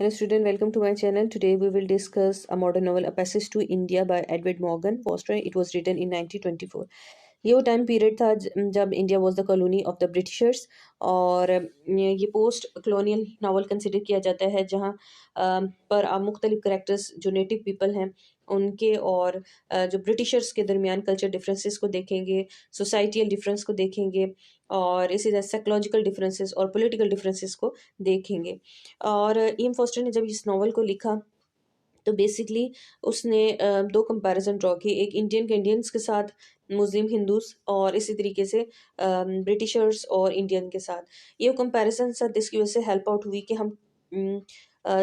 Hello student, welcome to my channel. Today we will discuss a modern novel, A Passage to India by Edward Morgan Foster. It was written in 1924. ये वो time period था जब India was the colony of the Britishers और ये post colonial novel consider किया जाता है जहाँ पर आप मुख्तलिफ करेक्टर्स जो नेटिव पीपल हैं उनके और जो ब्रिटिशर्स के दरमियान कल्चर डिफरेंसेस को देखेंगे, सोसाइटियल डिफरेंस को देखेंगे और इसी तरह साइकोलॉजिकल डिफरेंसेस और पॉलिटिकल डिफरेंसेस को देखेंगे। और ईएम फॉस्टर ने जब इस नावल को लिखा तो बेसिकली उसने दो कंपैरिजन ड्रॉ किए, एक इंडियन कैनेडियंस के साथ, मुस्लिम हिंदूज और इसी तरीके से ब्रिटिशर्स और इंडियन के साथ। ये कंपैरिजन सब इसकी वजह से हेल्प आउट हुई कि हम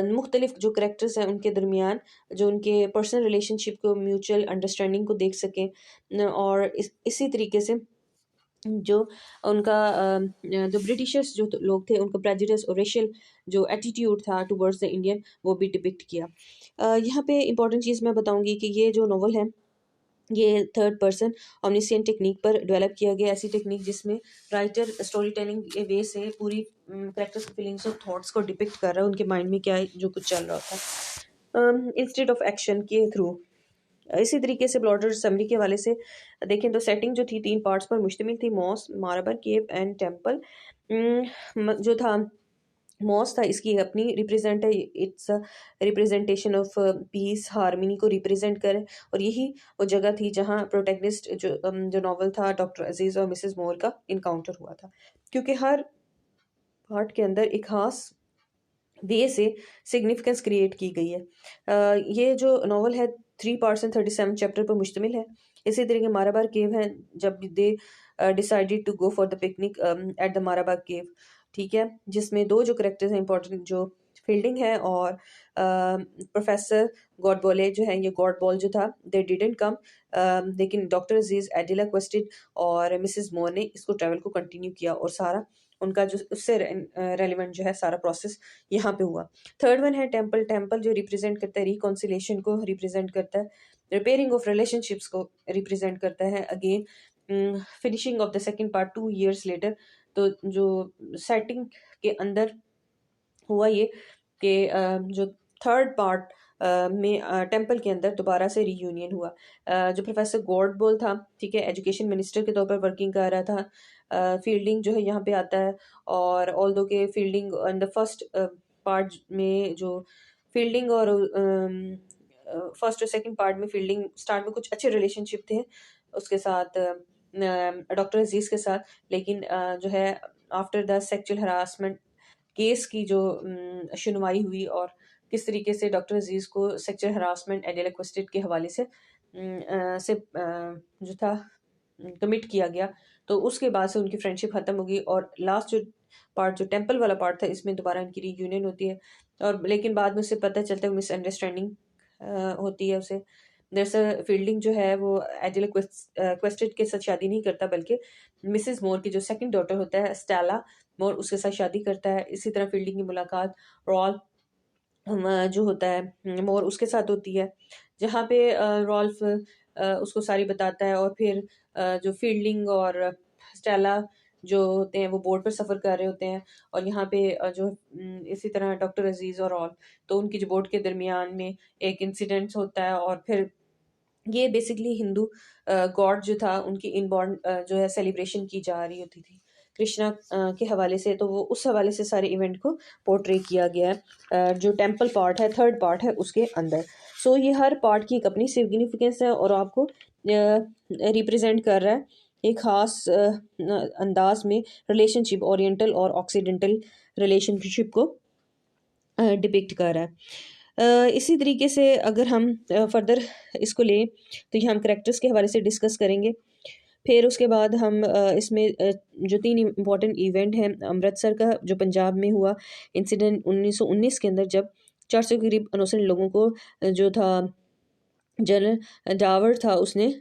मुख्तलिफ जो करेक्टर्स हैं उनके दरमियान जो उनके पर्सनल रिलेशनशिप को, म्यूचुअल अंडरस्टैंडिंग को देख सकें और इसी तरीके से जो उनका जो ब्रिटिशर्स जो लोग थे उनका प्रेजुडिस और रेशियल जो एटीट्यूड था टुवर्ड्स द इंडियन वो भी डिपिक्ट किया। यहाँ पे इंपॉर्टेंट चीज़ मैं बताऊंगी कि ये जो नॉवल है ये थर्ड पर्सन ऑमनिसेंट टेक्निक पर डेवलप किया गया, ऐसी टेक्निक जिसमें राइटर स्टोरी टेलिंग के वे से पूरी करेक्टर्स की फीलिंग्स और थॉट्स को डिपिक्ट कर रहा है, उनके माइंड में क्या है जो कुछ चल रहा था इंस्टेड ऑफ एक्शन के थ्रू। इसी तरीके से ब्लॉटर समरी के हवाले से देखें तो सेटिंग जो थी 3 पार्ट्स पर मुश्तमिल थी, मॉस, माराबर केव एंड टेम्पल। जो था मॉस था, इसकी अपनी रिप्रेजेंट है, it's representation of peace harmony को रिप्रेजेंट करे और यही वो जगह थी जहाँ प्रोटैगनिस्ट जो नॉवल था डॉक्टर अजीज़ और मिसेस मोर का इनकाउंटर हुआ था, क्योंकि हर पार्ट के अंदर एक खास वे से सिग्निफिकेंस क्रिएट की गई है। ये जो नॉवल है 3 पार्ट्स एंड 37 चैप्टर पर मुश्तमिल है। इसी तरीके माराबार केव है, जब they decided to go for the picnic at the Marabar cave, ठीक है, जिसमें दो जो करेक्टर्स हैं इंपॉर्टेंट, जो फील्डिंग है और प्रोफेसर गॉडबॉले जो है, ये गॉडबॉल जो था दे डिडंट कम, लेकिन डॉक्टर अजीज एडिला क्वेस्टेड और मिसेस मोर ने इसको ट्रैवल को कंटिन्यू किया और सारा उनका जो उससे रेलिवेंट जो है सारा प्रोसेस यहाँ पे हुआ। थर्ड वन है टेम्पल। टेम्पल जो रिप्रेजेंट करता है रिकॉन्सिलेशन को, रिप्रेजेंट करता है रिपेयरिंग ऑफ रिलेशनशिप्स को, रिप्रेजेंट करता है again finishing of the second part 2 years later. तो जो सेटिंग के अंदर हुआ ये कि जो थर्ड पार्ट में टेम्पल के अंदर दोबारा से रीयूनियन हुआ। जो प्रोफेसर गॉडबॉल था, ठीक है, एजुकेशन मिनिस्टर के तौर पर वर्किंग कर रहा था। फील्डिंग जो है यहाँ पे आता है और ऑल दो के fielding in the first part में जो फील्डिंग और फर्स्ट और सेकंड पार्ट में फील्डिंग स्टार्ट में कुछ अच्छे रिलेशनशिप थे उसके साथ, डॉक्टर अजीज के साथ, लेकिन जो है after the sexual harassment case की जो शुनवाई हुई और किस तरीके से डॉक्टर अजीज को सेक्सुअल हरासमेंट एडिला क्वेस्टेड के हवाले से जो था कमिट किया गया, तो उसके बाद से उनकी फ्रेंडशिप खत्म हो गई और लास्ट जो पार्ट जो टेम्पल वाला पार्ट था इसमें दोबारा इनकी रीयूनियन होती है और लेकिन बाद में उसे पता चलता है मिसअंडरस्टैंडिंग होती है उसे। दरअसल फील्डिंग जो है वो एडिला क्वेस्टेड के साथ शादी नहीं करता बल्कि मिसेस मोर की जो सेकंड डॉटर होता है स्टेला मोर उसके साथ शादी करता है। इसी तरह फील्डिंग की मुलाकात रॉल्फ जो होता है मोर उसके साथ होती है, जहाँ पे रॉल्फ उसको सारी बताता है और फिर जो फील्डिंग और स्टेला जो होते हैं वो बोट पर सफ़र कर रहे होते हैं और यहाँ पे जो इसी तरह डॉक्टर अजीज़ और रॉल्फ, तो उनकी जो बोट के दरमियान में एक इंसिडेंट होता है और फिर ये बेसिकली हिंदू गॉड जो था उनकी इनबॉर्न जो है सेलिब्रेशन की जा रही होती थी कृष्णा के हवाले से, तो वो उस हवाले से सारे इवेंट को पोर्ट्रे किया गया है जो टेम्पल पार्ट है, थर्ड पार्ट है उसके अंदर। सो ये हर पार्ट की एक अपनी सिग्निफिकेंस है और आपको रिप्रेजेंट कर रहा है एक ख़ास अंदाज में रिलेशनशिप, ओरिएंटल और ऑक्सीडेंटल रिलेशनशिप को डिपिक्ट कर रहा है। इसी तरीके से अगर हम फर्दर इसको लें तो ये हम करेक्टर्स के हवाले से डिस्कस करेंगे। फिर उसके बाद हम इसमें जो 3 इम्पॉर्टेंट इवेंट हैं, अमृतसर का जो पंजाब में हुआ इंसिडेंट 1919 के अंदर जब 400 के करीब इनोसेंट लोगों को जो था जनरल डावर था उसने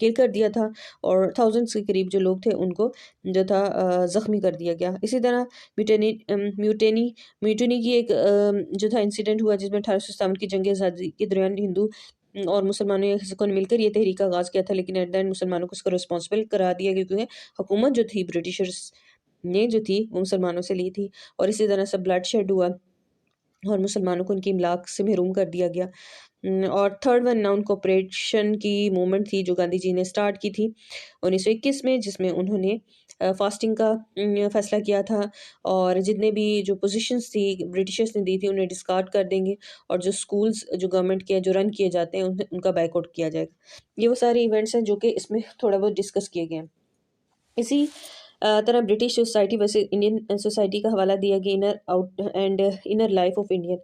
किल कर दिया था और थाउजेंड्स के करीब जो लोग थे उनको जो था ज़ख्मी कर दिया गया। इसी तरह म्यूटनी की एक जो था इंसिडेंट हुआ जिसमें 1857 की जंग आज़ादी के दौरान हिंदू और मुसलमानों ने मिलकर ये तहरीक का आगाज़ किया था, लेकिन एट द एंड मुसलमानों को इसको रिस्पॉन्सिबल करा दिया क्योंकि हुकूमत जो थी ब्रिटिशर्स ने जो थी वो मुसलमानों से ली थी और इसी तरह से ब्लड शेड हुआ और मुसलमानों को उनकी इमलाक से महरूम कर दिया गया। और थर्ड वन नाउन कॉपरेशन की मूवमेंट थी जो गांधी जी ने स्टार्ट की थी 1921 में, जिसमें उन्होंने फास्टिंग का फैसला किया था, और जितने भी जो पोजीशंस थी ब्रिटिशर्स ने दी थी उन्हें डिस्कार्ड कर देंगे, और जो स्कूल्स जो गवर्नमेंट के जो रन किए जाते हैं उनका बैकआउट किया जाएगा। ये वो सारे इवेंट्स हैं जो कि इसमें थोड़ा बहुत डिस्कस किए गए हैं। इसी तरह ब्रिटिश सोसाइटी वैसे इंडियन सोसाइटी का हवाला दिया गया, inner out and inner life of Indian,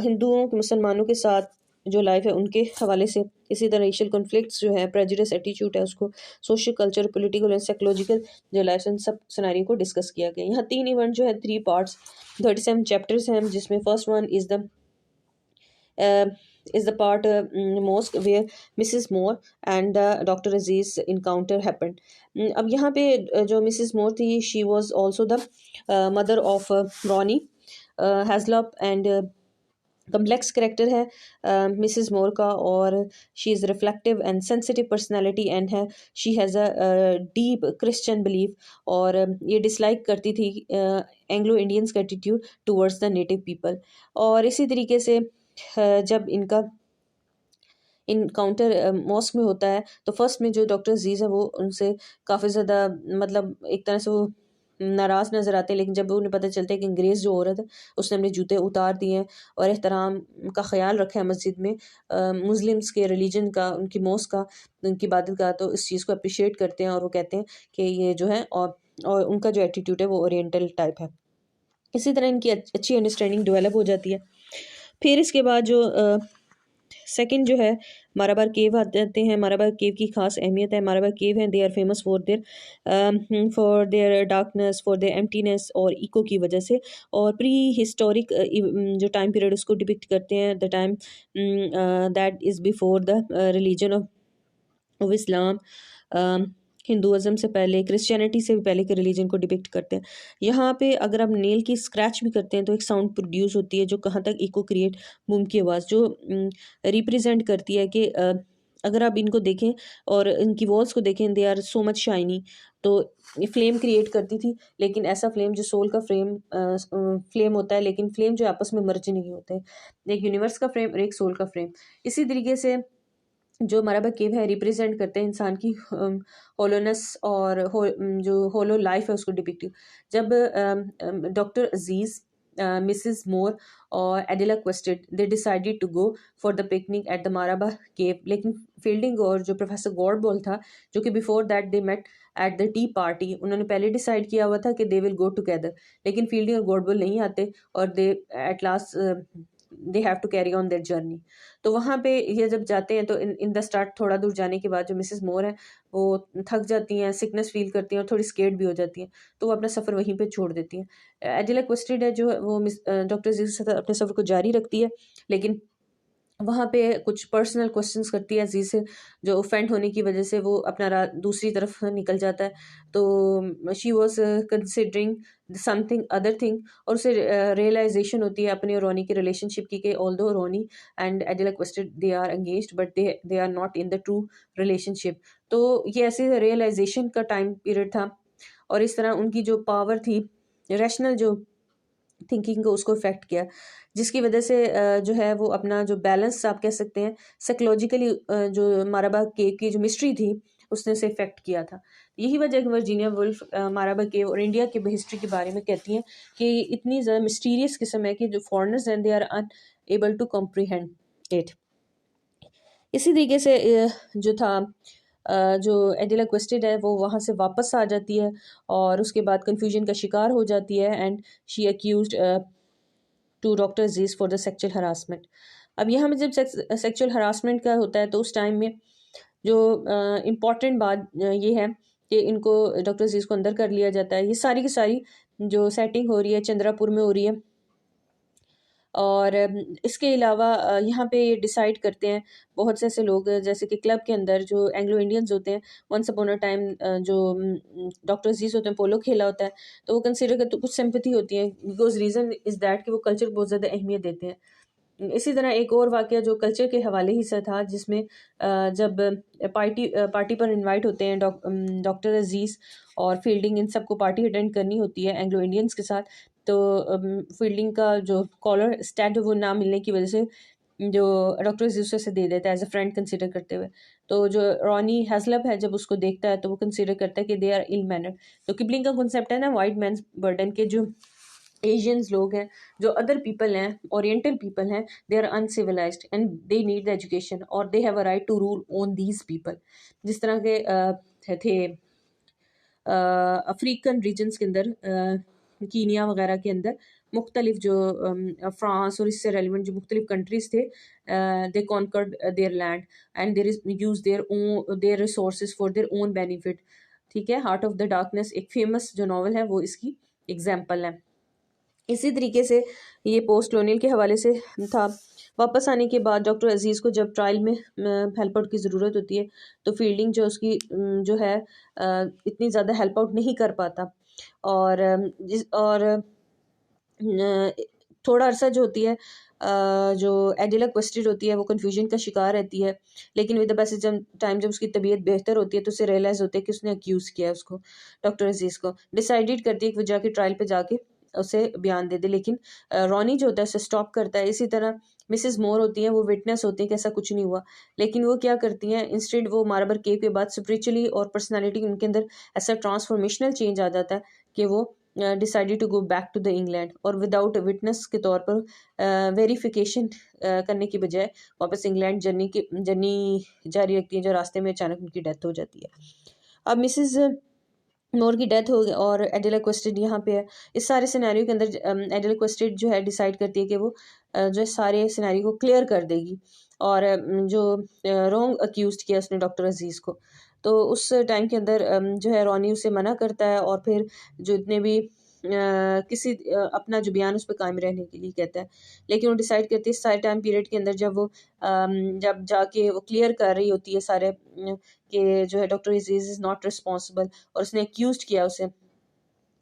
हिंदुओं के मुसलमानों के साथ जो लाइफ है उनके हवाले से। इसी तरह रेशियल कॉन्फ्लिक्ट्स जो है, प्रेजुडिस एटीट्यूड है उसको, social culture political and psychological जो लाइफ इन सब सिनेरियो को डिस्कस किया गया। यहाँ 3 इवेंट जो है 3 पार्ट्स 37 चैप्टर्स हैं, जिसमें first one is the part mosque where Mrs. Moore and Dr. Aziz encounter happened. अब यहाँ पे जो Mrs. Moore थी, she was also the mother of Ronnie Haslop, and complex character है मिसेस मोर का, और she is reflective and sensitive personality and है she has a deep Christian belief, और ये डिसलाइक करती थी एंग्लो इंडियंस का attitude towards the native people. और इसी तरीके से जब इनका इनकाउंटर मॉस्क में होता है तो फर्स्ट में जो डॉक्टर अजीज़ है वो उनसे काफ़ी ज़्यादा मतलब एक तरह से वो नाराज़ नज़र आते हैं, लेकिन जब उन्हें पता चलता है कि अंग्रेज़ जो औरत है उसने अपने जूते उतार दिए हैं और एहतराम का ख्याल रखा है मस्जिद में मुस्लिम्स के रिलीजन का, उनकी मॉस्क का, उनकी इबादत का, तो इस चीज़ को अप्रिशिएट करते हैं और वो कहते हैं कि ये जो है, और उनका जो एटीट्यूड है वो ओरिएंटल टाइप है। इसी तरह इनकी अच्छी अंडरस्टैंडिंग डेवलप हो जाती है। फिर इसके बाद जो सेकंड जो है माराबार केव आ जाते हैं। माराबार केव की खास अहमियत है। माराबार केव हैं, they are famous for their darkness, for their emptiness और इको की वजह से, और प्री हिस्टोरिक जो टाइम पीरियड उसको डिपिक्ट करते हैं, the time that is before the religion of Islam, Hinduism से पहले, क्रिश्चियनिटी से भी पहले के रिलीजन को डिपिक्ट करते हैं। यहाँ पे अगर आप नेल की स्क्रैच भी करते हैं तो एक साउंड प्रोड्यूस होती है जो कहाँ तक इको क्रिएट, बूम की आवाज़ जो रिप्रेजेंट करती है कि अगर आप इनको देखें और इनकी वॉल्स को देखें, they are so much shiny, तो ये फ्लेम क्रिएट करती थी, लेकिन ऐसा फ्लेम जो सोल का फ्लेम होता है, लेकिन फ्लेम जो आपस में मर्ज नहीं होते, एक यूनिवर्स का फ्लेम और एक सोल का फ्लेम। इसी तरीके से जो मराबा केव है रिप्रेजेंट करते हैं इंसान की होलोनेस और जो होलो लाइफ है उसको डिपिक्ट। जब डॉक्टर अजीज़, मिसेस मोर और Adela Quested they decided to go for the picnic at the Marabar cave, लेकिन फील्डिंग और जो प्रोफेसर गॉडबॉल था, जो कि before that they met at the tea party, उन्होंने पहले डिसाइड किया हुआ था कि दे विल गो टुगेदर, लेकिन फील्डिंग और गॉडबॉल नहीं आते और they at last they have to carry on their journey. तो वहाँ पे ये जब जाते हैं तो इन द स्टार्ट थोड़ा दूर जाने के बाद जो मिसेस मोर है वो थक जाती हैं, सिकनेस फील करती हैं और थोड़ी स्केर्ड भी हो जाती हैं, तो वो अपना सफ़र वहीं पे छोड़ देती हैं। एडिला क्वेस्टेड है जो वो डॉक्टर जी के साथ अपने सफ़र को जारी रखती है, लेकिन वहाँ पे कुछ पर्सनल क्वेश्चंस करती है अजीज़ से, जो ऑफेंड होने की वजह से वो अपना दूसरी तरफ निकल जाता है। तो she was considering something other thing, और उसे रियलाइजेशन होती है अपने और रोनी के रिलेशनशिप की कि although Ronnie and Adela Quested they are engaged but they are not in the true relationship. तो ये ऐसे रियलाइजेशन का टाइम पीरियड था, और इस तरह उनकी जो पावर थी, रैशनल जो थिंकिंग को उसको इफेक्ट किया, जिसकी वजह से जो है वो अपना जो बैलेंस आप कह सकते हैं साइकोलॉजिकली, जो माराबा केव की जो मिस्ट्री थी उसने उसे इफेक्ट किया था। यही वजह है कि वर्जीनिया वुल्फ माराबा केव और इंडिया की हिस्ट्री के बारे में कहती हैं कि इतनी ज़्यादा मिस्टीरियस किस्म है कि जो फॉरेनर्स हैं they are unable to comprehend it. इसी तरीके से जो था जो एडिला क्वेस्टेड है वो वहाँ से वापस आ जाती है और उसके बाद कन्फ्यूजन का शिकार हो जाती है, and she accused to doctor Aziz for the sexual harassment. अब यहाँ में जब सेक्चुअल हरासमेंट का होता है तो उस टाइम में जो इम्पॉर्टेंट बात ये है कि इनको डॉक्टर अजीज़ को अंदर कर लिया जाता है। ये सारी की सारी जो सेटिंग हो रही है चंद्रापुर में हो रही है, और इसके अलावा यहाँ पे ये डिसाइड करते हैं बहुत से ऐसे लोग, जैसे कि क्लब के अंदर जो एंग्लो इंडियंस होते हैं, वंस अपॉन अ टाइम जो डॉक्टर अजीज़ होते हैं पोलो खेला होता है, तो वो कंसिडर करते, कुछ सिंपैथी होती है, बिकॉज रीज़न इज़ दैट कि वो कल्चर को बहुत ज़्यादा अहमियत देते हैं। इसी तरह एक और वाक़या जो कल्चर के हवाले ही से था, जिसमें जब पार्टी पर इनवाइट होते हैं डॉक्टर अजीज़ और फील्डिंग, इन सबको पार्टी अटेंड करनी होती है एंग्लो इंडियंस के साथ, तो फील्डिंग का जो कॉलर स्टैट वो ना मिलने की वजह से जो डॉक्टर अजीज उसे दे देता है एज अ फ्रेंड कंसिडर करते हुए। तो जो रॉनी हैजलब है जब उसको देखता है तो वो कंसिडर करता है कि दे आर इल मैनर्ड। तो किपलिंग का कॉन्सेप्ट है ना वाइट मैन्स बर्डन के जो एशियंस लोग हैं, जो अदर पीपल हैं, ओरिएंटल पीपल हैं, they are uncivilised and they need the education और they have a right to rule on these people. जिस तरह के थे अफ्रीकन रीजन्स के अंदर, कीनिया वगैरह के अंदर मुख्तलिफ जो फ्रांस और इससे रेलिवेंट जो मुख्तलिफ कंट्रीज थे, they conquered their land and there is use their resource for their own benefit. ठीक है, हार्ट ऑफ द डार्कनेस एक फेमस जो नावल है वो इसकी एग्जाम्पल है। इसी तरीके से ये पोस्ट कॉलोनियल के हवाले से था। वापस आने के बाद डॉक्टर अजीज़ को जब ट्रायल में हेल्प आउट की ज़रूरत होती है तो फील्डिंग जो उसकी जो है इतनी ज़्यादा हेल्प आउट नहीं कर पाता और थोड़ा अरसा जो होती है जो एडिला क्वेस्टेड होती है वो कन्फ्यूजन का शिकार रहती है, लेकिन विद द पैसेज टाइम जब उसकी तबीयत बेहतर होती है तो उसे रियलाइज़ होता है कि उसने अक्यूज़ किया है उसको, डॉक्टर अजीज़ को। डिसाइडेड करती है कि वो जाके ट्रायल पे जाके उसे बयान दे दे, लेकिन रॉनी जो होता है उसे स्टॉप करता है। इसी तरह मिसेस मोर होती हैं, वो विटनेस होती हैं कि ऐसा कुछ नहीं हुआ, लेकिन वो क्या करती हैं, इंस्टेड वो मार्बर केव के बाद स्पिरिचुअली और पर्सनालिटी उनके अंदर ऐसा ट्रांसफॉर्मेशनल चेंज आ जाता है कि वो decided to go back to the England और विदाउट विटनेस के तौर पर वेरिफिकेशन करने की बजाय वापस इंग्लैंड जर्नी जारी रखती है, जो रास्ते में अचानक उनकी डेथ हो जाती है। अब मिसेस मोर की डेथ हो गई और एडिला क्वेस्टेड यहाँ पे है। इस सारे सिनेरियो के अंदर एडिला क्वेस्टेड जो है डिसाइड करती है कि वो जो है सारे सिनेरियो को क्लियर कर देगी और जो रॉन्ग अक्यूज किया उसने डॉक्टर अजीज़ को, तो उस टाइम के अंदर जो है रॉनी उसे मना करता है और फिर जो इतने भी किसी अपना जो बयान उस पर कायम रहने के लिए कहता है। लेकिन वो डिसाइड करती है इस सारे टाइम पीरियड के अंदर जब वो जब जाके वो क्लियर कर रही होती है सारे कि जो है doctor Aziz is not responsible और उसने एक्यूज किया उसे,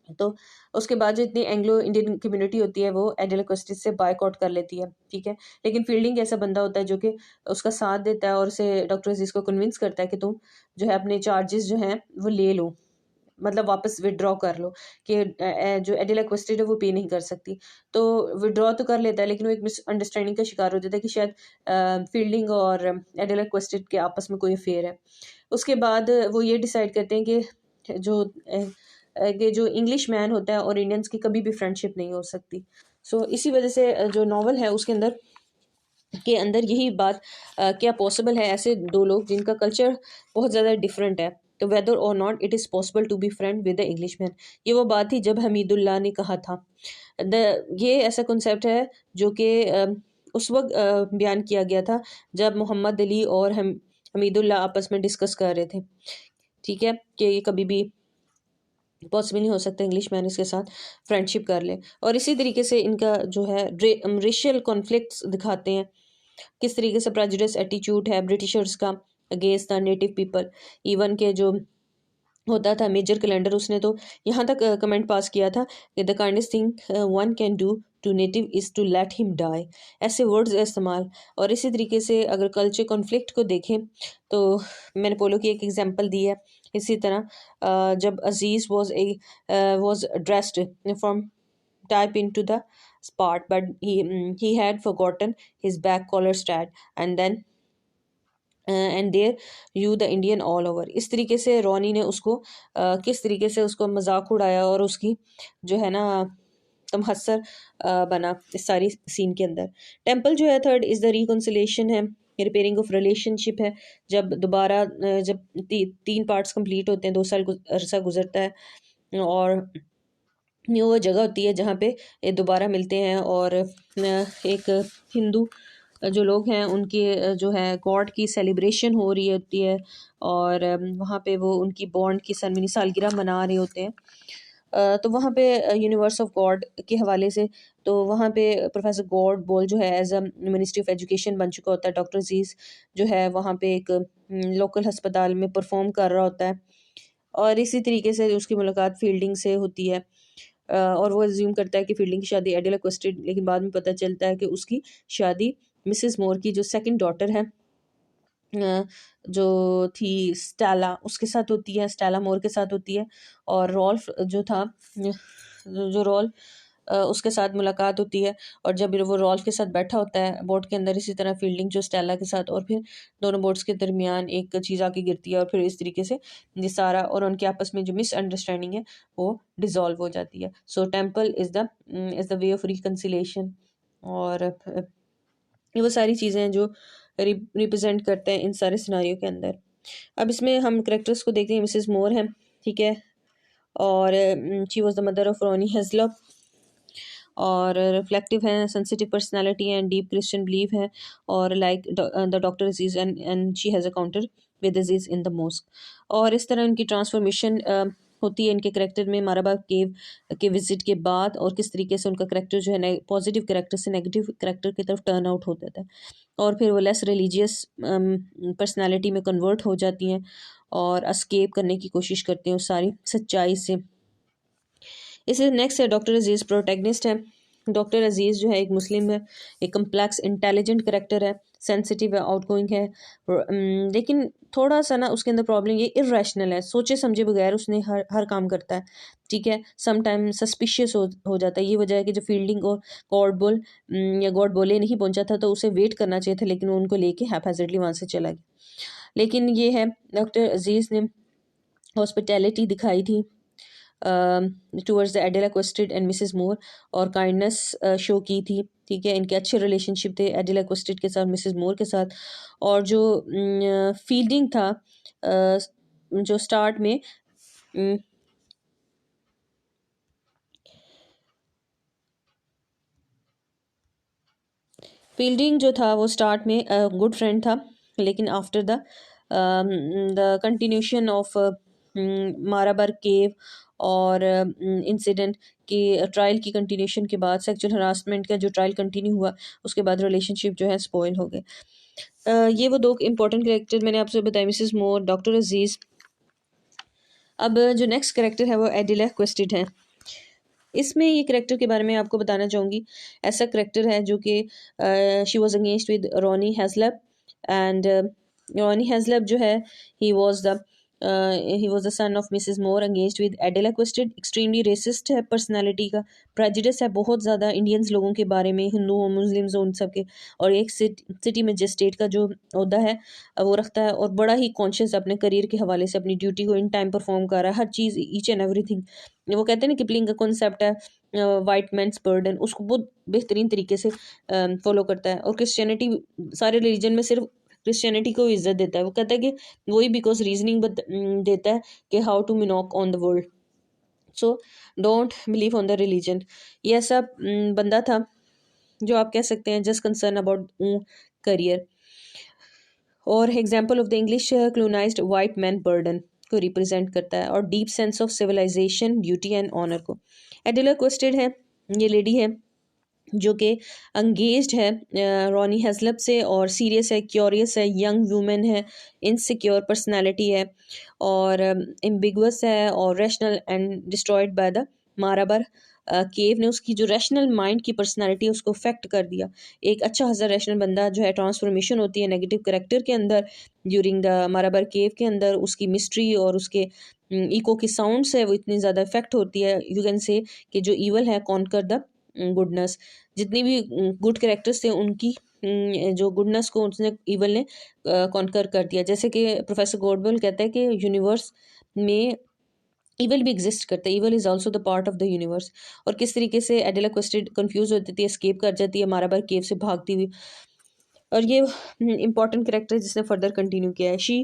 तो उसके बाद जो इतनी एंग्लो इंडियन कम्युनिटी होती है वो एडिला क्वेस्टिस से बायकॉट कर लेती है। ठीक है, लेकिन फील्डिंग ऐसा बंदा होता है जो कि उसका साथ देता है और उसे डॉक्टर अजीज को कन्विंस करता है कि तुम जो है अपने चार्जेस जो हैं वो ले लो, मतलब वापस विड्रॉ कर लो, कि जो एडिला क्वेस्टेड है वो पे नहीं कर सकती। तो विड्रॉ तो कर लेता है, लेकिन वो एक मिसअंडरस्टैंडिंग का शिकार हो जाता है कि शायद फील्डिंग और एडिला क्वेस्टेड के आपस में कोई अफेयर है। उसके बाद वो ये डिसाइड करते हैं कि जो इंग्लिश मैन होता है और इंडियंस की कभी भी फ्रेंडशिप नहीं हो सकती। सो इसी वजह से जो नावल है उसके अंदर यही बात क्या पॉसिबल है ऐसे दो लोग जिनका कल्चर बहुत ज़्यादा डिफरेंट है, तो वेदर और not it is possible to be friend with the English man. ये वो बात थी जब हमीदुल्लाह ने कहा था। ये ऐसा कॉन्सेप्ट है जो कि उस वक्त बयान किया गया था जब मोहम्मद अली और हमीदुल्लाह आपस में डिस्कस कर रहे थे। ठीक है, कि ये कभी भी पॉसिबल नहीं हो सकता इंग्लिश मैन इसके साथ फ्रेंडशिप कर ले। और इसी तरीके से इनका जो है रेशियल कॉन्फ्लिक्ट्स दिखाते हैं, किस तरीके से प्रेजुडिस एटीट्यूड है ब्रिटिशर्स का against the native people. Even के जो होता था मेजर कैलेंडर, उसने तो यहाँ तक कमेंट पास किया था कि the kindest thing one can do to native is to let him die, ऐसे वर्ड्स इस्तेमाल। और इसी तरीके से अगर कल्चर कॉन्फ्लिक्ट को देखें तो मैंने पोलो की एक एग्जांपल दी है। इसी तरह जब अजीज़ was dressed from type into the spot but he had forgotten his back collar stat and then and there you the Indian all over. इस तरीके से रोनी ने उसको किस तरीके से उसको मजाक उड़ाया और उसकी जो है ना तमहसर बना इस सारी सीन के अंदर। टेम्पल जो है थर्ड इज़ द रिकन्सिलेशन है, रिपेयरिंग ऑफ रिलेशनशिप है। जब दोबारा जब 3 पार्ट्स कंप्लीट होते हैं, 2 साल अरसा गुजरता है और न्यू वो जगह होती है जहाँ पे ये दोबारा मिलते हैं और एक हिंदू जो लोग हैं उनके जो है गॉड की सेलिब्रेशन हो रही होती है और वहाँ पे वो उनकी बॉन्ड की सनमनी सालगिरह मना रहे होते हैं। तो वहाँ पे यूनिवर्स ऑफ गॉड के हवाले से तो वहाँ पे प्रोफेसर गॉड बॉल जो है as a ministry of education बन चुका होता है। डॉक्टर अजीज़ जो है वहाँ पे एक लोकल अस्पताल में परफॉर्म कर रहा होता है और इसी तरीके से उसकी मुलाकात फील्डिंग से होती है। और वो अज्यूम करता है कि फील्डिंग की शादी एडिला क्वेस्टेड, लेकिन बाद में पता चलता है कि उसकी शादी मिसेस मोर की जो सेकंड डॉटर है जो थी स्टेला उसके साथ होती है, स्टेला मोर के साथ होती है। और रॉल्फ जो था जो रॉल्फ उसके साथ मुलाकात होती है, और जब वो रॉल्फ के साथ बैठा होता है बोट के अंदर, इसी तरह फील्डिंग जो स्टेला के साथ, और फिर दोनों बोट्स के दरमियान एक चीज़ आके गिरती है, और फिर इस तरीके से निसारा और उनके आपस में जो मिसअंडरस्टैंडिंग है वो डिसॉल्व हो जाती है। So temple is the way of reconciliation. और ये वो सारी चीज़ें हैं जो रिप्रेजेंट करते हैं इन सारे सिनारियों के अंदर। अब इसमें हम करेक्टर्स को देखते हैं। मिसेस मोर है, ठीक है, और she was the mother of Ronnie Heaslop, और रिफ्लेक्टिव है, सेंसिटिव पर्सनालिटी है, एंड डीप क्रिश्चियन बिलीव है, और like the doctor Aziz and she has a counter with Aziz in the mosque. और इस तरह उनकी ट्रांसफॉर्मेशन होती है इनके करेक्टर में माराबा केव के विजिट के बाद, और किस तरीके से उनका करेक्टर जो है पॉजिटिव करेक्टर से नेगेटिव करेक्टर की तरफ टर्न आउट होता था, और फिर वो लेस रिलीजियस पर्सनालिटी में कन्वर्ट हो जाती हैं और अस्केप करने की कोशिश करती हैं उस सारी सच्चाई से। इसे नेक्स्ट है डॉक्टर अजीज़, प्रोटैगनिस्ट है। डॉक्टर अजीज़ जो है एक मुस्लिम है, एक कम्प्लेक्स इंटेलिजेंट करेक्टर है, सेंसिटिव है, आउटगोइंग है, लेकिन थोड़ा सा ना उसके अंदर प्रॉब्लम ये इरेशनल है, सोचे समझे बगैर उसने हर हर काम करता है, ठीक है। सम टाइम सस्पिशियस हो जाता है। ये वजह है कि जो फील्डिंग और गॉड बोले नहीं पहुंचा था तो उसे वेट करना चाहिए था, लेकिन वो उनको लेके हैफेजर्डली वहाँ से चला गया। लेकिन ये है डॉक्टर अजीज़ ने हॉस्पिटैलिटी दिखाई थी towards the Adela Quested and Mrs Moore, और काइंडनेस शो की थी, ठीक है। इनके अच्छे रिलेशनशिप थे एडेला क्वेस्टेड के साथ, मिसेस मोर के साथ। और जो फील्डिंग था जो स्टार्ट में फील्डिंग जो था वो स्टार्ट में गुड फ्रेंड था, लेकिन आफ्टर द कंटिन्यूशन ऑफ माराबर केव और इंसिडेंट की ट्रायल की कंटिन्यूशन के बाद, सेक्सुअल हरासमेंट का जो ट्रायल कंटिन्यू हुआ, उसके बाद रिलेशनशिप जो है स्पॉइल हो गए। ये वो दो इंपॉर्टेंट कैरेक्टर मैंने आपसे बताया, मिसेस मोर, डॉक्टर अजीज़। अब जो नेक्स्ट कैरेक्टर है वो एडिला क्वेस्टेड है। इसमें ये करेक्टर के बारे में आपको बताना चाहूँगी। ऐसा करेक्टर है जो कि she was against with Ronnie Heaslop, and Ronnie Heaslop जो है he was the son of Mrs Moore, against with Adela Quested. Extremely racist है पर्सनालिटी का, प्रेजुडिस है बहुत ज़्यादा इंडियंस लोगों के बारे में, हिंदू हो मुस्लिम्स हो उन सब के। और एक सिटी मजिस्ट्रेट का जो ओहदा है वो रखता है, और बड़ा ही कॉन्शियस अपने करियर के हवाले से अपनी ड्यूटी को इन टाइम परफॉर्म कर रहा है, हर चीज़, ईच एंड एवरीथिंग। वो कहते हैं ना किपलिंग का कॉन्सेप्ट है वाइट मैंस बर्डन, उसको बहुत बेहतरीन तरीके से फॉलो करता है। और क्रिश्चियनिटी, सारे रिलीजन में सिर्फ क्रिश्चियनिटी को इज्जत देता है। वो कहता है कि वही बिकॉज रीजनिंग देता है कि हाउ टू मिनॉक on the world, so don't believe on the religion. ये ऐसा बंदा था जो आप कह सकते हैं जस्ट कंसर्न अबाउट करियर, और example of the English colonised white man burden को रिप्रेजेंट करता है, और deep sense of civilisation, beauty and honour को। एडिला क्वेस्टेड है, ये लेडी है जो कि अंगेज्ड है रॉनी हेजलप से, और सीरियस है, क्यूरियस है, यंग वूमेन है, इनसिक्योर पर्सनालिटी है, और एम्बिगुअस है, और rational and destroyed by the Marabar cave ने उसकी जो रैशनल माइंड की पर्सनालिटी है उसको अफेक्ट कर दिया। एक अच्छा हज़ा रैशनल बंदा जो है, ट्रांसफॉर्मेशन होती है नेगेटिव करेक्टर के अंदर ड्यूरिंग द माराबर केव के अंदर, उसकी मिस्ट्री और उसके इको की साउंड्स है वो इतनी ज़्यादा इफेक्ट होती है, यू कैन से कि जो ईवल है कॉन्कर द गुडनेस। जितनी भी गुड कैरेक्टर्स थे उनकी जो गुडनेस को उसने ईवल ने कॉन्कर कर दिया। जैसे कि प्रोफेसर गॉडवेल कहता है कि यूनिवर्स में ईवल भी एग्जिस्ट करता है, evil is also the part of the universe. और किस तरीके से एडेला क्वेस्टेड कंफ्यूज होती थी, एस्केप कर जाती है माराबर केव से भागती हुई। और ये इंपॉर्टेंट कैरेक्टर जिसने फर्दर कंटिन्यू किया है। She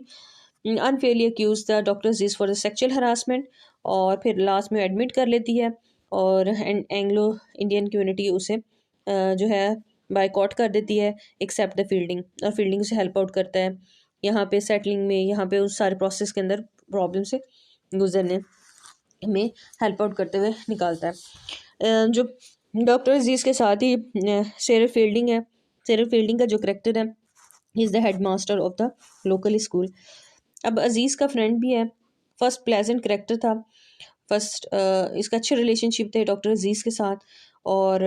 unfairly accuse the doctor Aziz for the sexual harassment, और फिर लास्ट में एडमिट कर लेती है, और एंग्लो इंडियन कम्युनिटी उसे जो है बायकॉट कर देती है एक्सेप्ट द फील्डिंग, और फील्डिंग उसे हेल्प आउट करता है यहाँ पे सेटलिंग में, यहाँ पे उस सारे प्रोसेस के अंदर प्रॉब्लम से गुजरने में हेल्प आउट करते हुए निकालता है। जो डॉक्टर अजीज़ के साथ ही शेरर फील्डिंग है। शेरर फील्डिंग का जो करेक्टर है, he is the head master of the local school. अब अजीज़ का फ्रेंड भी है, फर्स्ट प्लेजेंट करेक्टर था, फर्स्ट इसका अच्छे रिलेशनशिप थे डॉक्टर अजीज़ के साथ, और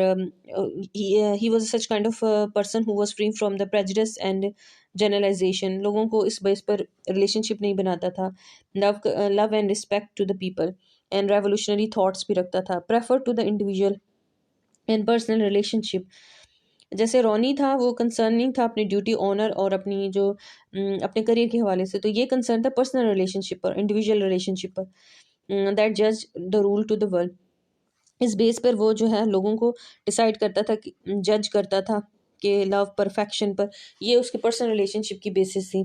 he was such kind of person who was free from the prejudice and generalisation. लोगों को इस बेस पर रिलेशनशिप नहीं बनाता था, love and respect to the people, and revolutionary thoughts भी रखता था, prefer to the individual and personal relationship. जैसे रोनी था वो कंसर्निंग था अपनी ड्यूटी ऑनर और अपनी जो अपने करियर के हवाले से, तो ये कंसर्न था पर्सनल रिलेशनशिप पर, इंडिविजुअल रिलेशनशिप पर, दैट जज the rule to the world. इस बेस पर वो जो है लोगों को डिसाइड करता था कि जज करता था कि लव परफेक्शन पर, ये उसके पर्सनल रिलेशनशिप की बेसिस थी।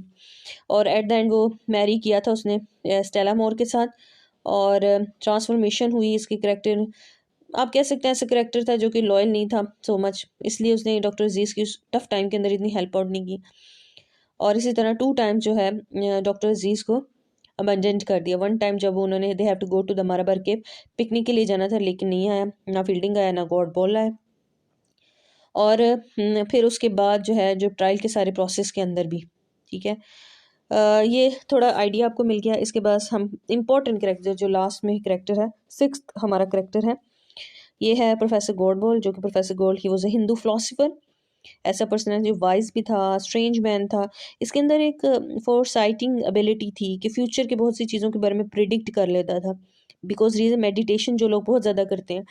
और एट द एंड वो मैरी किया था उसने स्टेला मोर के साथ, और ट्रांसफॉर्मेशन हुई इसके करेक्टर। आप कह सकते हैं ऐसा करेक्टर था जो कि लॉयल नहीं था सो मच, इसलिए उसने डॉक्टर अजीज की टफ टाइम के अंदर इतनी हेल्प आउट नहीं की। और इसी तरह टू टाइम जो है डॉक्टर अजीज को अबंडेंट कर दिया। वन टाइम जब उन्होंने they have to go to the Marabar cave, picnic के लिए जाना था लेकिन नहीं आया, ना फील्डिंग आया ना गॉड बॉल आया। और फिर उसके बाद जो है जो ट्रायल के सारे प्रोसेस के अंदर भी, ठीक है। ये थोड़ा आइडिया आपको मिल गया। इसके बाद हम इम्पोर्टेंट करेक्टर जो लास्ट में करेक्टर है, सिक्स हमारा करेक्टर है, ये है प्रोफेसर गोल्डबॉल, जो कि professor gold he was a Hindu philosopher. ऐसा पर्सन है जो वाइज भी था, स्ट्रेंज मैन था। इसके अंदर एक फोर साइटिंग एबिलिटी थी कि फ्यूचर के बहुत सी चीज़ों के बारे में प्रिडिक्ट कर लेता था। बिकॉज रीजन मेडिटेशन जो लोग बहुत ज़्यादा करते हैं,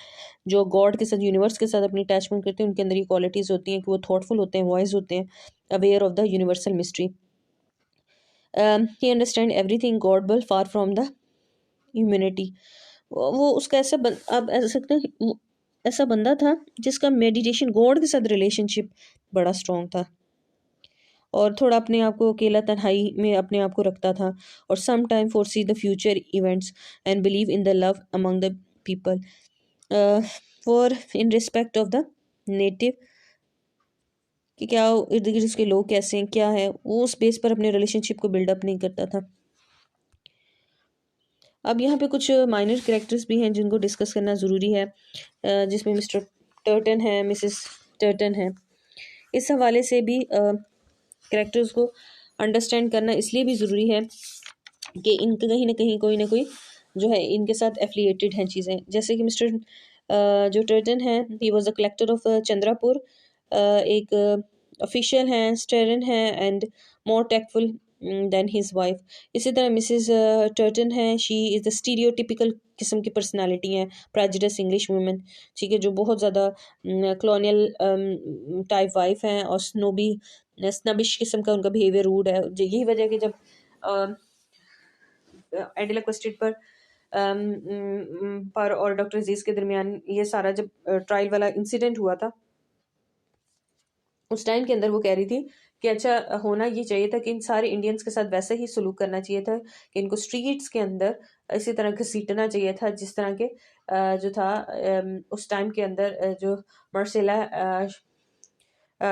जो गॉड के साथ यूनिवर्स के साथ अपनी अटैचमेंट करते हैं, उनके अंदर ये क्वालिटीज़ होती हैं कि वो थॉटफुल होते हैं, वाइज होते हैं, aware of the universal mystery. He understand everything Godbole far from the humanity. वो उसका आप ऐसा सकते हैं ऐसा बंदा था जिसका मेडिटेशन गॉड के साथ रिलेशनशिप बड़ा स्ट्रॉन्ग था, और थोड़ा अपने आप को अकेला तन्हाई में अपने आप को रखता था, और some time foresee the future events and believe in the love among the people for in respect of the native, कि क्या इर्द गिर्द उसके लोग कैसे हैं क्या है, वो उस बेस पर अपने रिलेशनशिप को बिल्डअप नहीं करता था। अब यहाँ पे कुछ माइनर कैरेक्टर्स भी हैं जिनको डिस्कस करना ज़रूरी है, जिसमें मिस्टर टर्टन है, मिसेस टर्टन है। इस हवाले से भी कैरेक्टर्स को अंडरस्टैंड करना इसलिए भी ज़रूरी है कि इनके कहीं ना कोई जो है इनके साथ एफिलिएटेड हैं चीज़ें। जैसे कि मिस्टर जो टर्टन है, he was a collector of Chandrapur, एक ऑफिशियल हैं, स्टेरन है, and more tactful than his wife. इसी तरह मिसेस टर्टन है, शी इज़ द स्टीरियोटिपिकल किस्म की पर्सनालिटी हैं, प्रेजुडिस इंग्लिश वुमेन, ठीक है, जो बहुत ज़्यादा कॉलोनियल टाइप वाइफ हैं, और स्नबिश किस्म का उनका बिहेवियर, रूड है। यही वजह कि जब एडिला क्वेस्टेड पर और डॉक्टर अजीज के दरमियान ये सारा जब ट्रायल वाला इंसिडेंट हुआ था, उस टाइम के अंदर वो कह रही थी कि अच्छा होना ये चाहिए था कि इन सारे इंडियंस के साथ वैसे ही सलूक करना चाहिए था, कि इनको स्ट्रीट्स के अंदर इसी तरह घसीटना चाहिए था जिस तरह के जो था उस टाइम के अंदर जो मार्सेला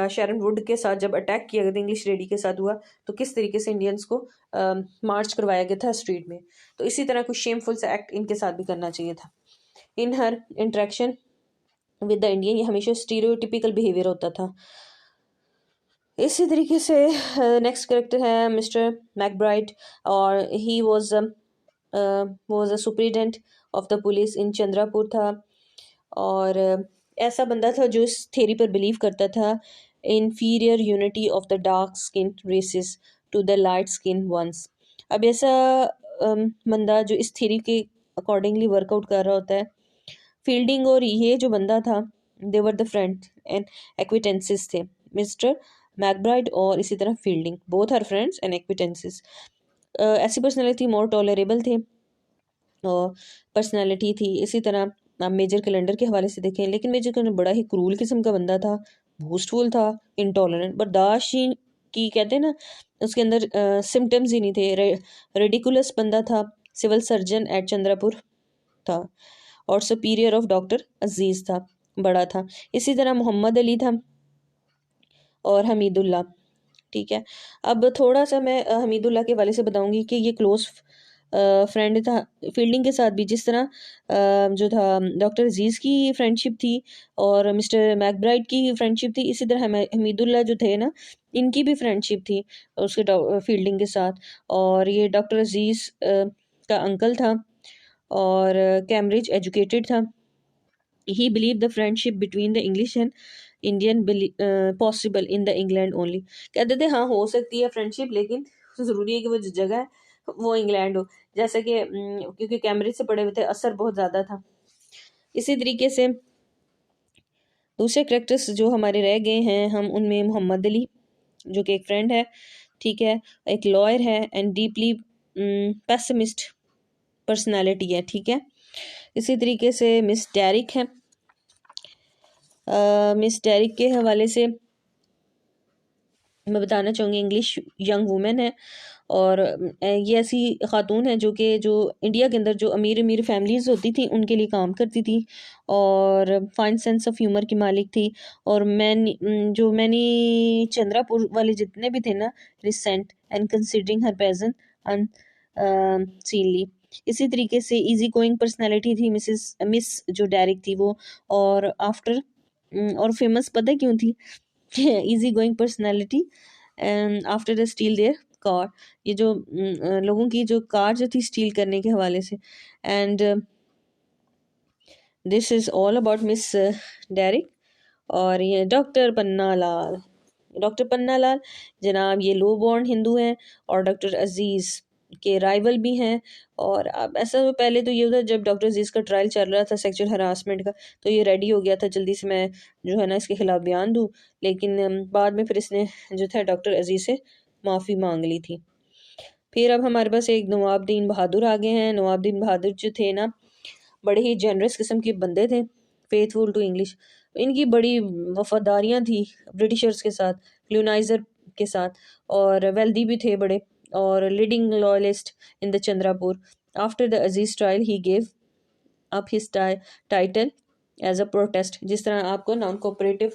शैरन वुड के साथ जब अटैक किया गया था, इंग्लिश लेडी के साथ हुआ, तो किस तरीके से इंडियंस को मार्च करवाया गया था स्ट्रीट में। तो इसी तरह कुछ शेमफुल सा एक्ट इनके साथ भी करना चाहिए था। In her interaction with the Indian ये हमेशा स्टीरियोटिपिकल बिहेवियर होता था। इसी तरीके से नेक्स्ट कैरेक्टर है मिस्टर मैकब्राइड, और he was a superintendent of the police in Chandrapur था। और ऐसा बंदा था जो इस थ्योरी पर बिलीव करता था, inferiority of the dark skin races to the light skin ones. अब ऐसा बंदा जो इस थ्योरी के अकॉर्डिंगली वर्कआउट कर रहा होता है, फील्डिंग और ये जो बंदा था, they were the friend and acquaintances थे, मिस्टर मैकब्राइड और इसी तरह Fielding, both are friends and acquaintances. ऐसी पर्सनैलिटी मोर टॉलरेबल थे और पर्सनैलिटी थी। इसी तरह आप मेजर कैलेंडर के हवाले से देखें, लेकिन मेजर कैलेंडर बड़ा ही क्रूल किस्म का बंदा था, बूस्टफुल था, इंटॉलरेंट, बर्दाश्त ही की कहते हैं ना, उसके अंदर सिम्टम्स ही नहीं थे। रेडिकुलस बंदा था, सिविल सर्जन एट चंद्रपुर था, और सुपीरियर ऑफ डॉक्टर अजीज था, बड़ा था। इसी तरह मोहम्मद अली था और हमीदुल्ला, ठीक है। अब थोड़ा सा मैं हमीदुल्ला के वाले से बताऊंगी कि ये क्लोज फ्रेंड था फील्डिंग के साथ भी, जिस तरह जो था डॉक्टर अजीज़ की फ्रेंडशिप थी और मिस्टर मैकब्राइड की फ्रेंडशिप थी, इसी तरह हमीदुल्ला जो थे ना, इनकी भी फ्रेंडशिप थी उसके फील्डिंग के साथ। और ये डॉक्टर अजीज़ का अंकल था और कैम्ब्रिज एजुकेटेड था। ही believe the friendship between the English and Indian possible in the England only. कहते थे हाँ हो सकती है फ्रेंडशिप, लेकिन ज़रूरी है कि वो जिस जगह है वो इंग्लैंड हो। जैसे कि क्योंकि कैम्ब्रिज से पढ़े हुए थे, असर बहुत ज़्यादा था। इसी तरीके से दूसरे करेक्टर्स जो हमारे रह गए हैं हम उनमें मोहम्मद अली जो कि एक फ्रेंड है, ठीक है, एक लॉयर है एंड डीपली पेसिमिस्ट पर्सनालिटी है, ठीक है। इसी तरीके से मिस डेरिक है। मिस डेरिक के हवाले से मैं बताना चाहूँगी, इंग्लिश यंग वुमेन है और ये ऐसी खातून है जो इंडिया के अंदर जो अमीर अमीर फैमिलीज़ होती थी उनके लिए काम करती थी और फाइन सेंस ऑफ ह्यूमर की मालिक थी। और मैनी चंद्रापुर वाले जितने भी थे ना, recent and considering her present सीनली। इसी तरीके से इजी गोइंग पर्सनैलिटी थी मिस जो डायरेक्ट थी वो। और आफ्टर और फेमस पता है क्यों थी? Easy going personality and after the steal their car, ये जो लोगों की जो कार जो थी स्टील करने के हवाले से। And this is all about Miss Derek. और ये डॉक्टर पन्ना लाल जनाब, ये लो बॉर्न हिंदू हैं और डॉक्टर अजीज़ के राइवल भी हैं। और अब ऐसा तो पहले तो ये होता जब डॉक्टर अजीज़ का ट्रायल चल रहा था सेक्सुअल हरासमेंट का, तो ये रेडी हो गया था जल्दी से मैं जो है ना इसके खिलाफ बयान दूँ, लेकिन बाद में फिर इसने जो था डॉक्टर अजीज़ से माफ़ी मांग ली थी। फिर अब हमारे पास एक नवाबुद्दीन बहादुर आ गए हैं। नवाबुद्दीन बहादुर जो थे ना, बड़े ही जनरस किस्म के बंदे थे, फेथफुल टू इंग्लिश। इनकी बड़ी वफादारियाँ थी ब्रिटिशर्स के साथ, कलोनाइज़र के साथ, और वेल्दी भी थे बड़े, और leading loyalist in the Chandrapur. After the Aziz trial he gave up his title as a protest. जिस तरह आपको नॉन कोऑपरेटिव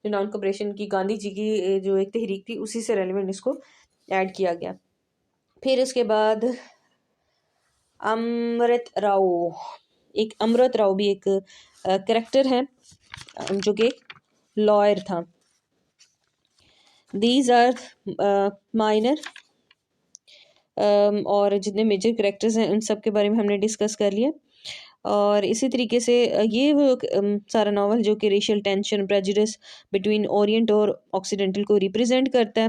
जो नॉन कोऑपरेशन की गांधी जी की जो एक तहरीक थी उसी से रेलिवेंट इसको ऐड किया गया। फिर इसके बाद अमृत राव, एक अमृत राव भी एक करेक्टर है जो कि लॉयर था। दीज आर माइनर और जितने मेजर करेक्टर्स हैं उन सब के बारे में हमने डिस्कस कर लिया। और इसी तरीके से ये वो सारा नावल जो कि racial tension prejudice between Orient और ऑक्सीडेंटल को रिप्रेजेंट करता है।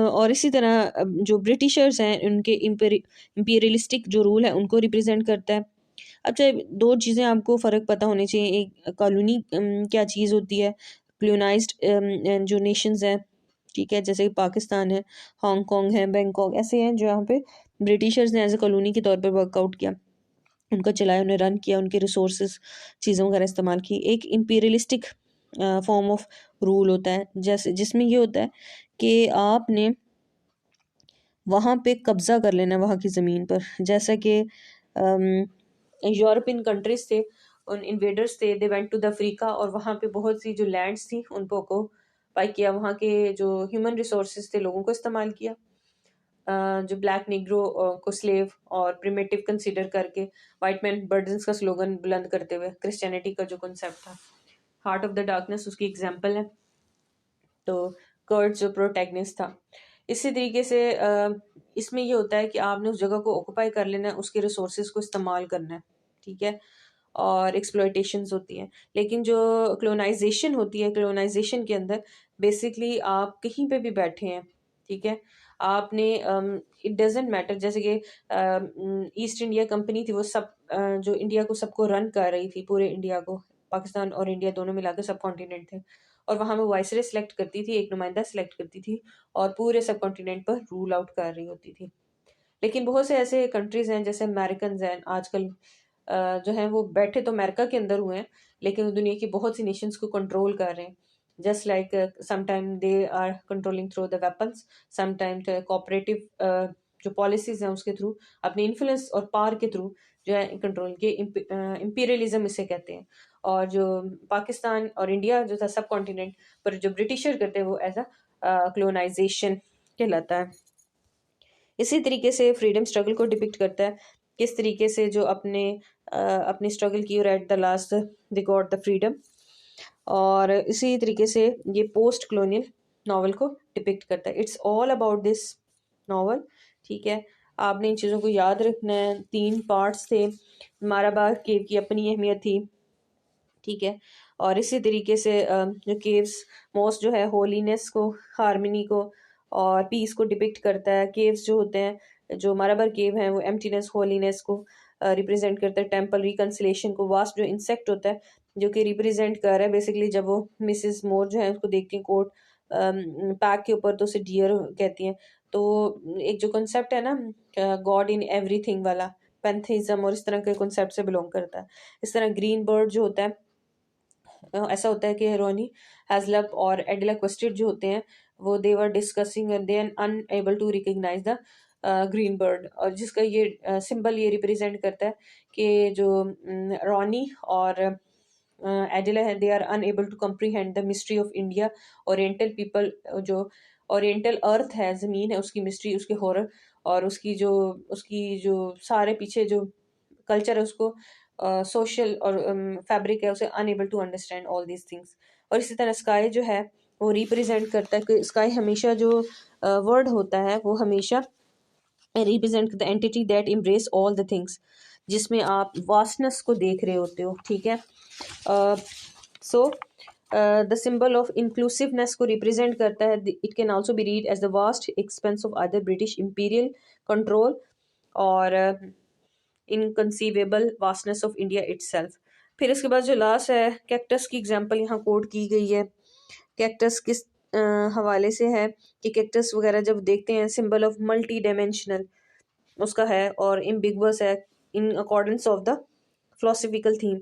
और इसी तरह जो ब्रिटिशर्स हैं उनके इंपीरियलिस्टिक जो रूल है उनको रिप्रेजेंट करता है। अच्छा, दो चीज़ें आपको फ़र्क पता होने चाहिए। एक कॉलोनी क्या चीज़ होती है, कॉलोनाइज्ड जो नेशंस हैं, ठीक है, जैसे कि पाकिस्तान है, हांगकांग है, बैंकॉक, ऐसे हैं जो यहाँ पे ब्रिटिशर्स ने एज ए कॉलोनी के तौर पर वर्कआउट किया, उनको चलाया, उन्हें रन किया, उनके रिसोर्सेज चीज़ों वगैरह इस्तेमाल की। एक इम्पीरियलिस्टिक फॉर्म ऑफ रूल होता है जैसे जिसमें ये होता है कि आपने वहाँ पे कब्जा कर लेना है वहाँ की ज़मीन पर। जैसा कि यूरोपियन कंट्रीज थे, उन इन्वेडर्स थे, they went to the Africa और वहाँ पे बहुत सी जो लैंड्स थी उनको को पाई किया, वहाँ के जो ह्यूमन रिसोर्सेज थे लोगों को इस्तेमाल किया। जो ब्लैक निग्रो को स्लेव और प्रिमिटिव कंसीडर करके वाइट मैन बर्डन्स का स्लोगन बुलंद करते हुए क्रिश्चियनिटी का जो कॉन्सेप्ट था, हार्ट ऑफ द डार्कनेस उसकी एग्जाम्पल है। तो कर्ड जो प्रोटैगनिस्ट था। इसी तरीके से इसमें ये होता है कि आपने उस जगह को ऑक्यूपाई कर लेना है, उसके रिसोर्सेज को इस्तेमाल करना है, ठीक है, और एक्सप्लॉयटेशंस होती हैं। लेकिन जो क्लोनाइजेशन होती है, क्लोनाइजेशन के अंदर बेसिकली आप कहीं पे भी बैठे हैं, ठीक है, आपने इट डजेंट मैटर। जैसे कि ईस्ट इंडिया कंपनी थी, वो सब जो इंडिया को सबको रन कर रही थी, पूरे इंडिया को, पाकिस्तान और इंडिया दोनों मिलाकर सब कॉन्टिनेंट थे, और वहाँ वो वाइसरे सेलेक्ट करती थी, एक नुमाइंदा सेलेक्ट करती थी और पूरे सब कॉन्टिनेंट पर रूल आउट कर रही होती थी। लेकिन बहुत से ऐसे कंट्रीज हैं जैसे अमेरिकन हैं आजकल, जो हैं वो बैठे तो अमेरिका के अंदर हुए हैं लेकिन वो दुनिया की बहुत सी नेशंस को कंट्रोल कर रहे हैं। Just like sometime they are controlling through the weapons, sometime cooperative जो पॉलिसीज हैं उसके थ्रू, अपने इन्फ्लुएंस और पावर के थ्रू जो है कंट्रोल के, इंपीरियलिज्म इसे कहते हैं। और जो पाकिस्तान और इंडिया जो था सब कॉन्टिनेंट पर जो ब्रिटिशर करते हैं वो एज अ क्लोनाइजेशन कहलाता है। इसी तरीके से फ्रीडम स्ट्रगल को डिपिक्ट करता है, किस तरीके से जो अपनी स्ट्रगल की और at the last they got the freedom. और इसी तरीके से ये पोस्ट कलोनियल नावल को डिपिक्ट करता है। It's all about this novel, ठीक है। आपने इन चीज़ों को याद रखना है। 3 पार्ट्स थे। माराबाग केव की अपनी अहमियत थी, ठीक है, और इसी तरीके से जो केव्स मोस्ट जो है होलीनेस को, हार्मनी को और पीस को डिपिक्ट करता है। केव्स जो होते हैं, जो माराबर केव हैं, वो एम्प्टीनेस होलीनेस को रिप्रेजेंट करता है, टेम्पल रिकंसिलेशन को। वास्ट जो इंसेक्ट होता है जो कि रिप्रेजेंट कर रहा है बेसिकली, जब वो मिसेस मोर जो है उसको देखती हैं कोट पैक के ऊपर, तो उसे डियर कहती हैं। तो एक जो कॉन्सेप्ट है ना गॉड इन एवरीथिंग वाला, पैंथेइज्म और इस तरह के कॉन्सेप्ट से बिलोंग करता है। इस तरह ग्रीन बर्ड जो होता है, ऐसा होता है कि रोनी हैजलप और एडिला क्वेस्टेड जो होते हैं वो they were discussing they are unable to recognise the green bird, और जिसका ये सिंबल ये रिप्रेजेंट करता है कि जो रोनी और एडिला है they are unable to comprehend the mystery of India. Oriental people, जो ओरिएंटल अर्थ है, ज़मीन है, उसकी मिस्ट्री, उसके हॉरर और उसकी जो सारे पीछे जो कल्चर है उसको, सोशल और फैब्रिक है, उसे unable to understand all these things. और इसी तरह स्काई जो है वो रिप्रेजेंट करता है कि स्काई हमेशा जो वर्ड होता है वो हमेशा represent the entity that embrace all the things, जिसमें आप वास्टनेस को देख रहे होते हो, ठीक है। So the symbol of inclusiveness को रिप्रेजेंट करता है। It can also be read as the vast expanse of other British imperial control और inconceivable vastness of India itself. फिर इसके बाद जो लास्ट है कैक्टस की एग्जांपल यहाँ कोट की गई है। कैक्टस किस हवाले से है कि कैक्टस वगैरह जब देखते हैं सिंबल ऑफ मल्टी डायमेंशनल उसका है और एम्बिगुअस है in accordance of the philosophical theme.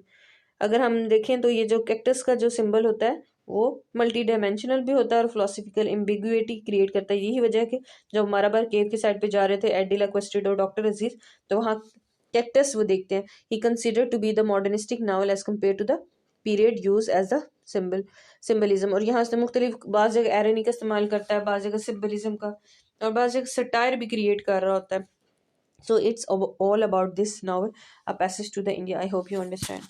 अगर हम देखें तो ये जो कैक्टस का जो सिंबल होता है वो मल्टी डायमेंशनल भी होता है और फिलोसफिकल एम्बिगुइटी क्रिएट करता है। यही वजह है कि जब माराबार केव की साइड पे जा रहे थे एडिला क्वेस्टेड और डॉक्टर अजीज, तो वहाँ कैक्टस वो देखते हैं। He consider to be the modernistic novel as compare to the period use as the symbolism. और यहाँ से मुख्तलिफ बाज़ जगह एरनी का इस्तेमाल करता है, बाज़ जगह सिंबलिज्म का, और बाज़ जगह सटायर भी क्रिएट कर रहा होता है। So it's all about this novel, A Passage to the India. I hope you understand.